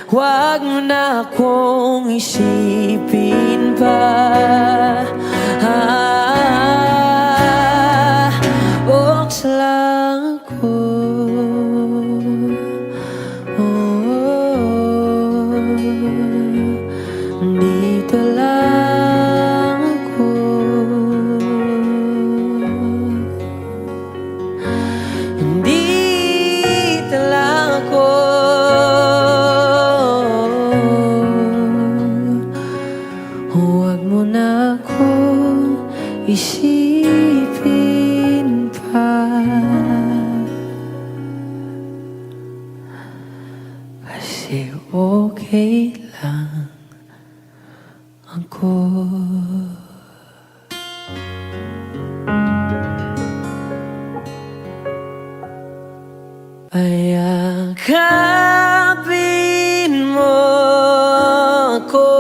huwag mo na akong isipin pa. Oks lang ako. Dito lang ako. Dito lang ako. Huwag mo na akong isipin pa. Kasi okay lang ako. Ayakapin mo ako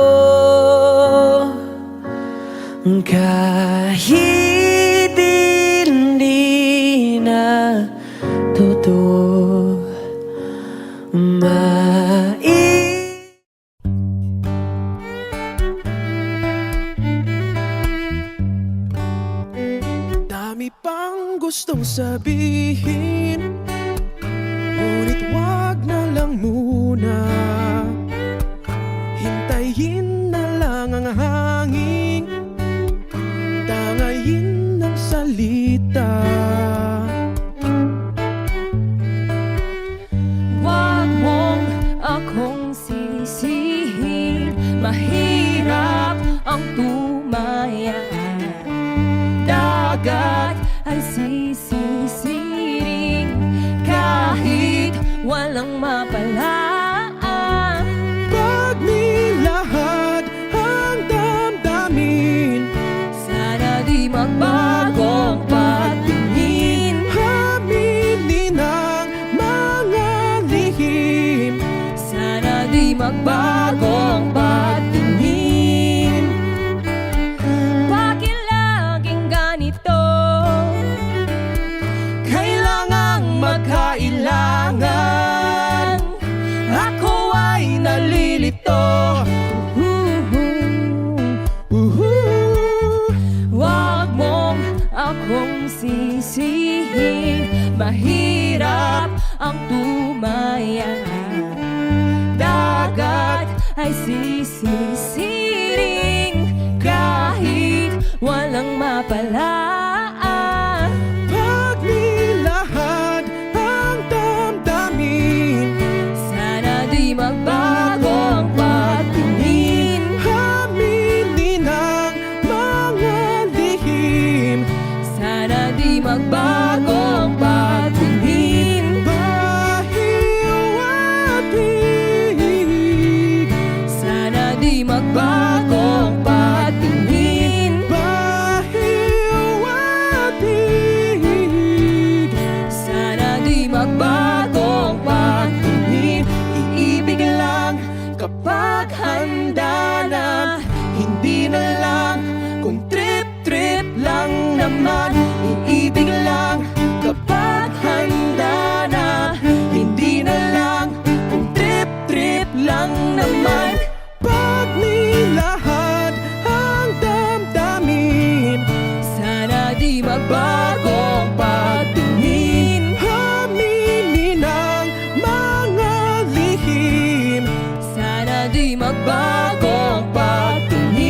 kahit hindi na totoo. Dami pang gustong sabihin, ngunit wag na lang muna. Hintayin na lang ang hangin, tangayin ng salita. Wag mong akong sisihin, mahirap ang tumaya. Dagat ay sisisiring kahit walang mapalaan. Pag nilahad ang damdamin, Sana di magbagong patingin. aminin ang mga lihim. Sana di magbagong patingin. Bakit laging ganito? Kailangang magkailangan. Ako ay nalilito. Wag mong akong sisihin, mahirap ang tumaya. Dagat ay sisisiring kahit walang mapalaan. Pag nilahad ang damdamin, Sana di magbagong patingin. aminin ang mga lihim. Sana di magbagong patingin. Bahiw at hig, Sana di magbagong patingin. bahiw at hig. Sana di magbagong patingin. Iibig lang kapag handa na, hindi na lang kung trip-trip lang naman. Iibig lang kapag handa na, hindi na lang kung trip-trip lang naman. Pag nilahad ang damdamin, Sana di magbagong patingin. aminin ang mga lihim. Sana di magbagong patingin.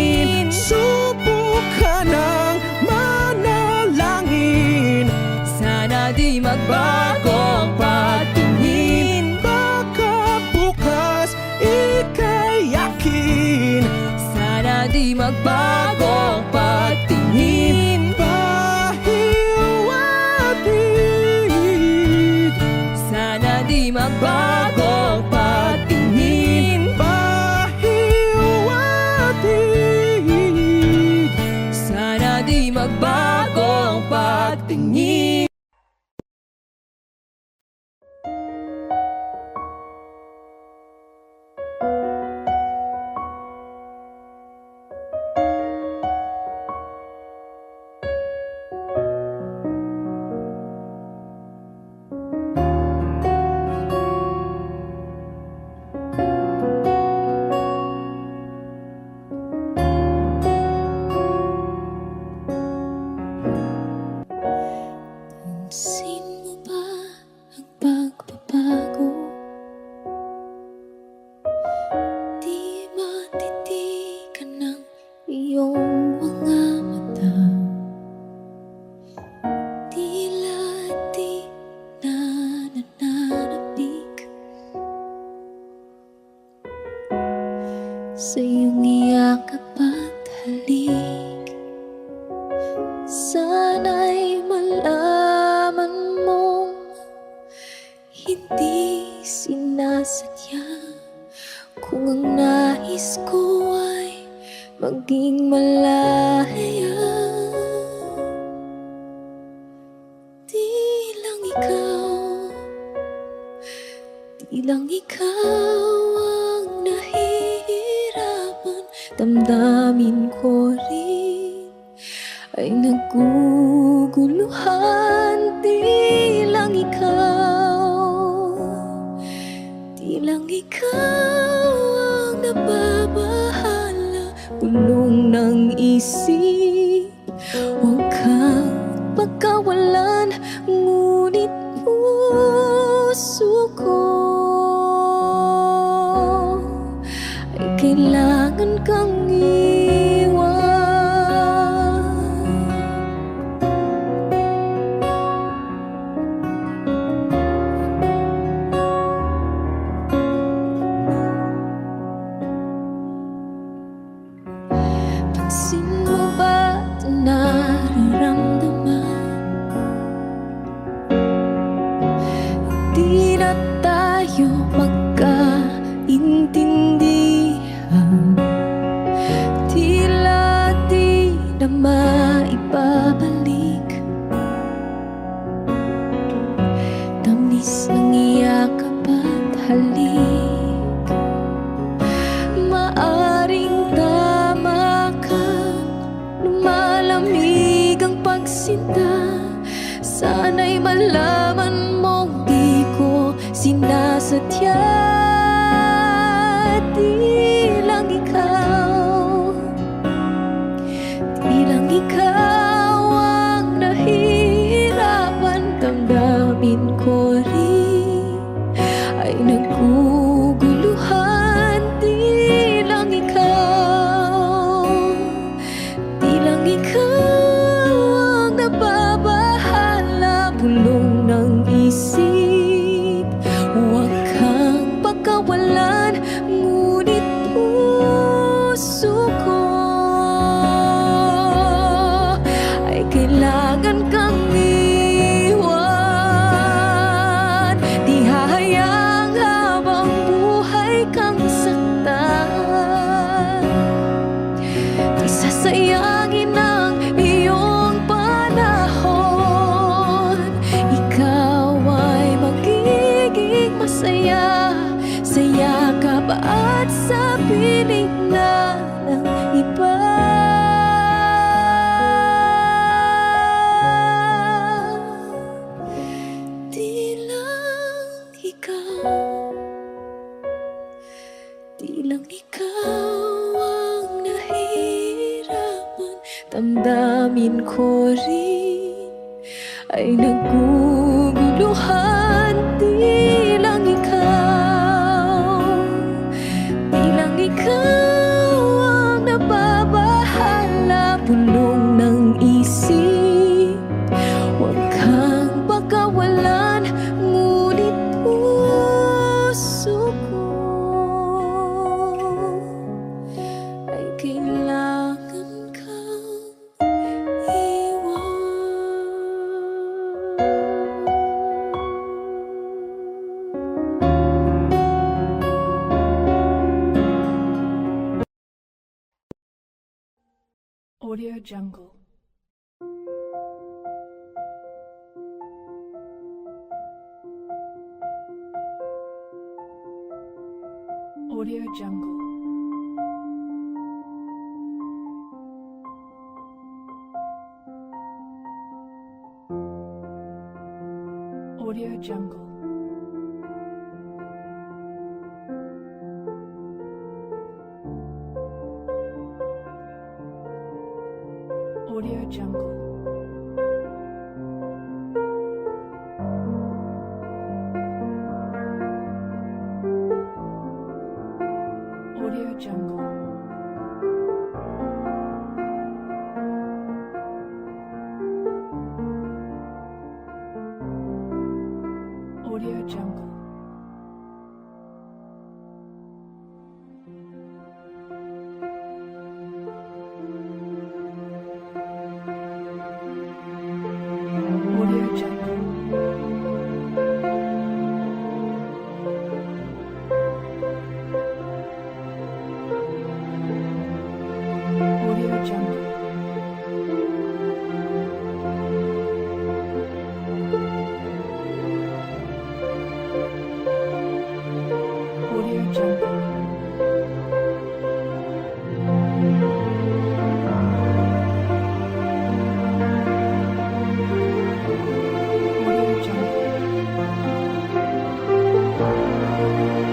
di magbago ang pagtingin. Pahiwatig, Sana di magbago ang pagtingin. pahiwatig. Sana di magbago ang pagtingin. Pansin mo ba ang pagbabago? Di matitigan ng iyong mga mata. Tila di na nananabik sa iyong iyakap at halik. Sana'y malaman mong hindi sinasadya. Kung ang nais ko ay maging malaya, di lang ikaw ang nahihirapan. Damdamin ko rin ay naguguluhan. Di lang ikaw ang nababahala. Bulong ng isip, huwag kang pagkawalan. Ngunit puso ko ay kailangan kang iwan. Pansin mo ba ito nararamdaman? Di na tayo magkaintindihan. Tila di na maibabalik tamis ng iyakap at halik. Maaring tama ka, lumalamig ang pagsinta. Sana'y malaman mong di ko sinasadya. Di lang ikaw ang nahihirapan. Damdamin ko rin ay naguguluhan. Di lang ikaw ang nababahala. Bulong ng isip, huwag kang pagkawalan. Ngunit puso ko ay kailangan kang iwan. Di hahayang habang buhay kang saktan. Di sasayangin ang iyong panahon. Ikaw ay magiging masaya sa yakap at sa piling na ng iba. Di lang ikaw ang nahihirapan. Damdamin ko rin ay naguguluhan. Di lang ikaw ang nababahala. Bulong ng isip, huwag kang pagkawalan. Ngunit puso ko ay kailangan Audio Jungle. Audio Jungle. Audio Jungle. Audio Jungle. Audio Jungle. Audio Jungle. Audio Jungle. Audio Jungle. Audio Jungle. Audio Jungle. Audio Jungle.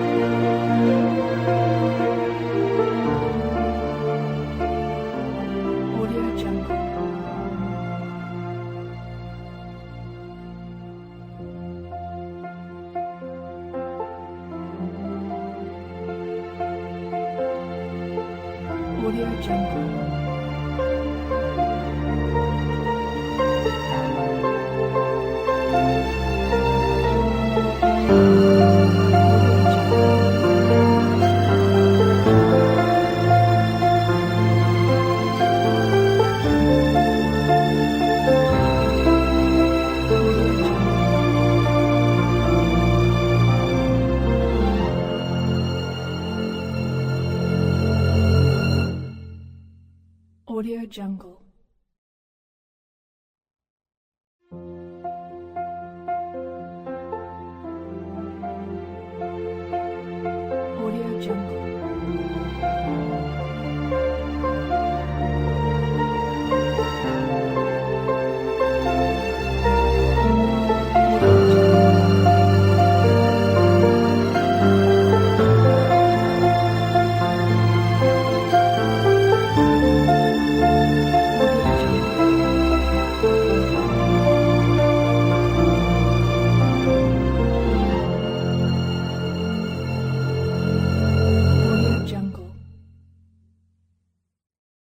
Audio Jungle. Audio Jungle.